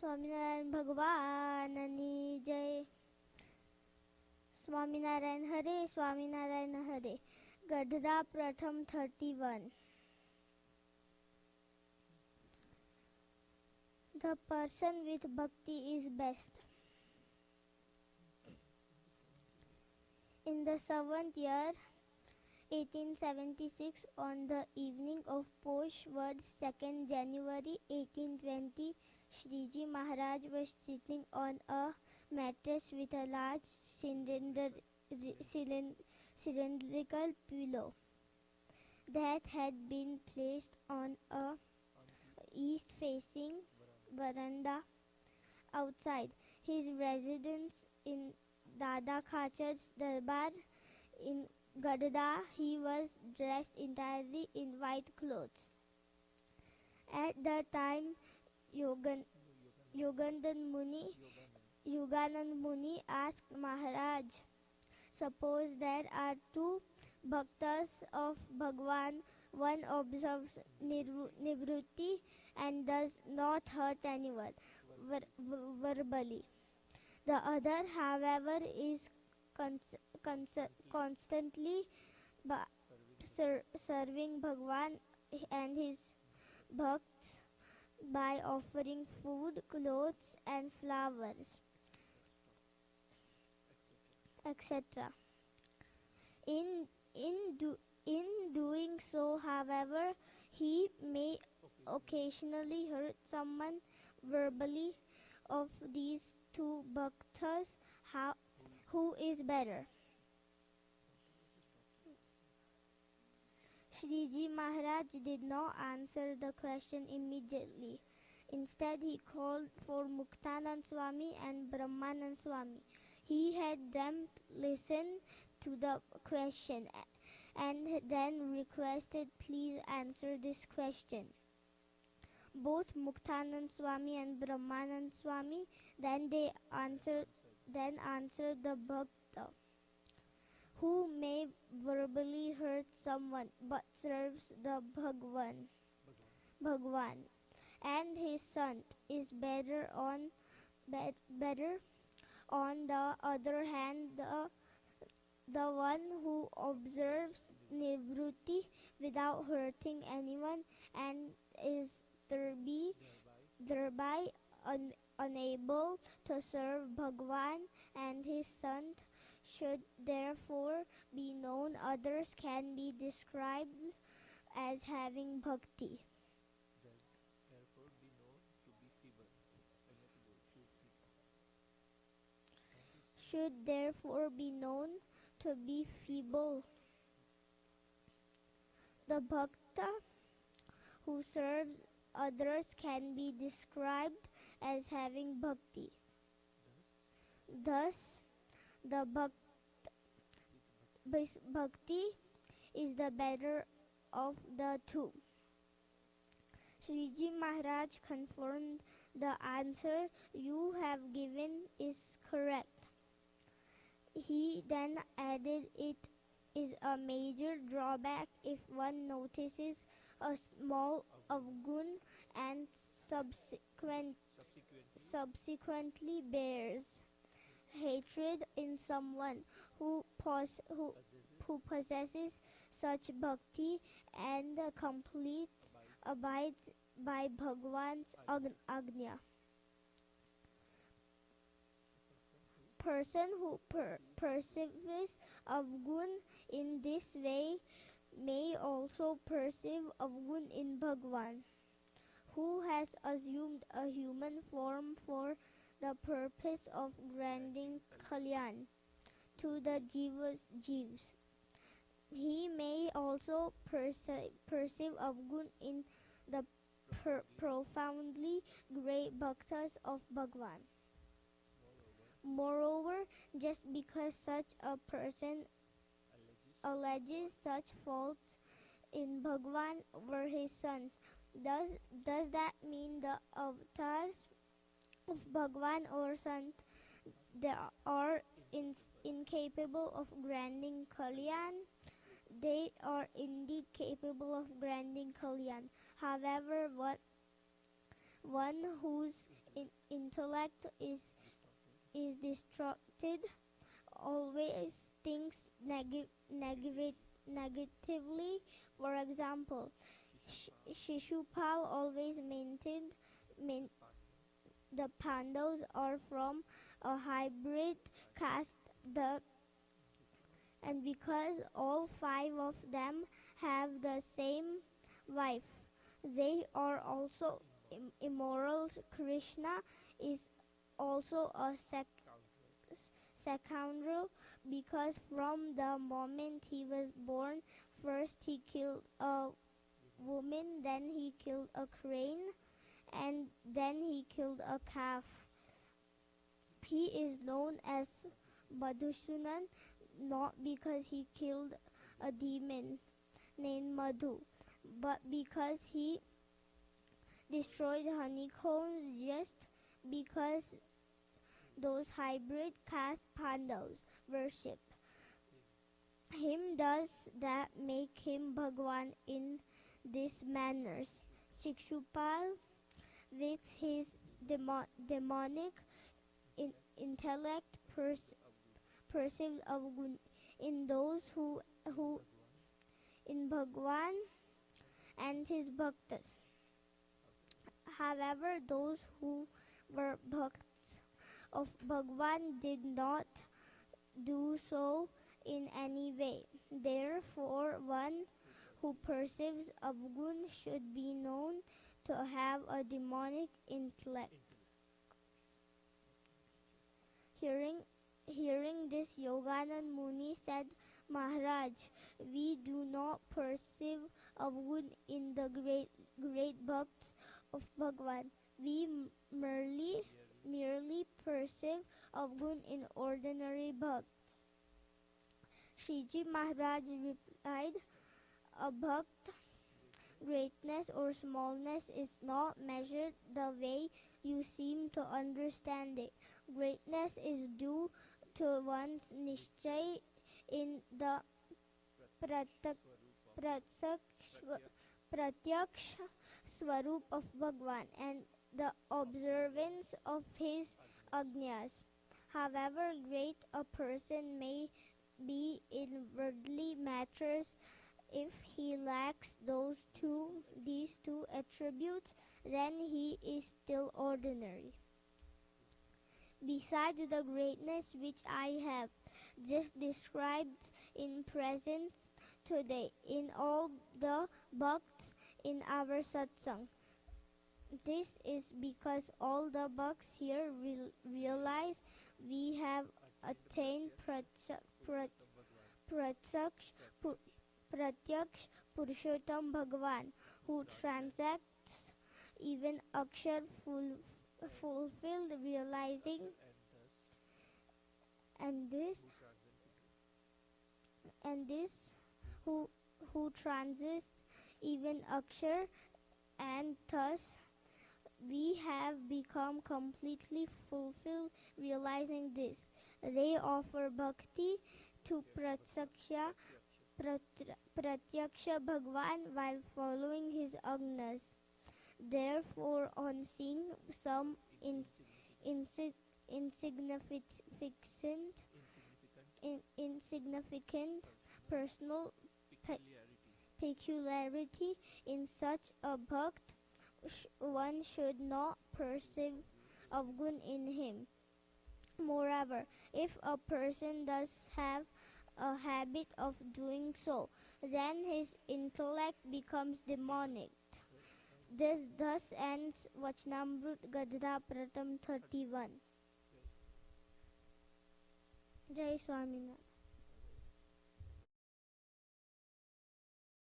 स्वामीनारायण भगवाननी जय. स्वामीनारायण हरे, स्वामीनारायण हरे. गढ़ा प्रथम 31. The person with bhakti is best. In the 7th year, 1876, on the evening of Posh Word 2nd January 1820, Shriji Maharaj was sitting on a mattress with a large cylindrical pillow that had been placed on a east-facing veranda outside his residence in Dada Khacher's Darbar in Gadda. He was dressed entirely in white clothes. At the time, Yoganand Muni asked Maharaj, suppose there are two bhaktas of Bhagwan, one observes nivrutti and does not hurt anyone verbally. The other, however, is constantly serving Bhagwan and his bhakts by offering food, clothes and flowers, etc. In doing so, however, he may occasionally hurt someone verbally. Of these two bhaktas, who is better? Shriji Maharaj did not answer the question immediately. Instead, he called for Muktanand Swami and Brahmanand Swami. He had them listen to the question and then requested, please answer this question. Both Muktanand Swami and Brahmanand Swami then answered the bhakta, who may verbally hurt someone but serves the Bhagwan and his son is better. On the other hand, the one who observes nivrutti without hurting anyone and is thereby unable to serve Bhagwan and his son should therefore be known. Others can be described as having bhakti. Should therefore be known to be feeble. The bhakta who serves others can be described as having bhakti. Thus, the bhakti is the better of the two. Shriji Maharaj confirmed the answer you have given is correct. He then added, it is a major drawback if one notices a small avgun and subsequently bears hatred in someone who possesses such bhakti and abides by Bhagwan's agnya. Person who perceives avgun in this way may also perceive avgun in Bhagwan, who has assumed a human form for the purpose of granting kalyan to the jivas. He may also perceive avgun in the profoundly great bhaktas of Bhagwan. Moreover, just because such a person alleges such faults in Bhagwan were his sons, does that mean the avatars of Bhagwan or Sant they are incapable of granting kalyan? They are indeed capable of granting kalyan. However, One whose intellect is distracted always thinks negatively. For example, Shishupal always maintained the Pandavas are from a hybrid caste, and because all 5 of them have the same wife, they are also immoral. Krishna is also a scoundrel because from the moment he was born, first he killed a woman, then he killed a crane, and then he killed a calf. He is known as Madhusudan not because he killed a demon named Madhu, but because he destroyed honeycombs, just because those hybrid caste Pandavas worship him. Does that make him Bhagwan in these manners? Shikshupal, with his demonic intellect, perceived Avgun in those who in Bhagwan and his bhaktas. However, those who were bhakts of Bhagwan did not do so in any way. Therefore, one who perceives Avgun should be known to have a demonic intellect. Hearing this, Yoganand Muni said, Maharaj, we do not perceive Avgun in the great bhakts of Bhagwan. We merely perceive Avgun in ordinary bhakts. Shriji Maharaj replied, a bhakt greatness or smallness is not measured the way you seem to understand it. Greatness is due to one's nishchay in the pratyaksh swarup of Bhagwan and the observance of his ajnas. However great a person may be in worldly matters, if he lacks these two attributes, then he is still ordinary. Besides the greatness which I have just described in presence today in all the bhakts in our satsang, this is because all the bhakts here realize we have attained Pratyaksh Purushottam Bhagavan, who transacts even Akshar fulfilled realizing, and this who transits even Akshar, and thus we have become completely fulfilled realizing this. They offer bhakti to Pratyaksha Bhagwan while following his ajnas. Therefore, on seeing some insignificant personal peculiarity in such a bhakt, one should not perceive avgun in him. Moreover, if a person does have a habit of doing so, then his intellect becomes demonic. This thus ends Vachanamrut Gadda Pratam 31. Jai Swaminath.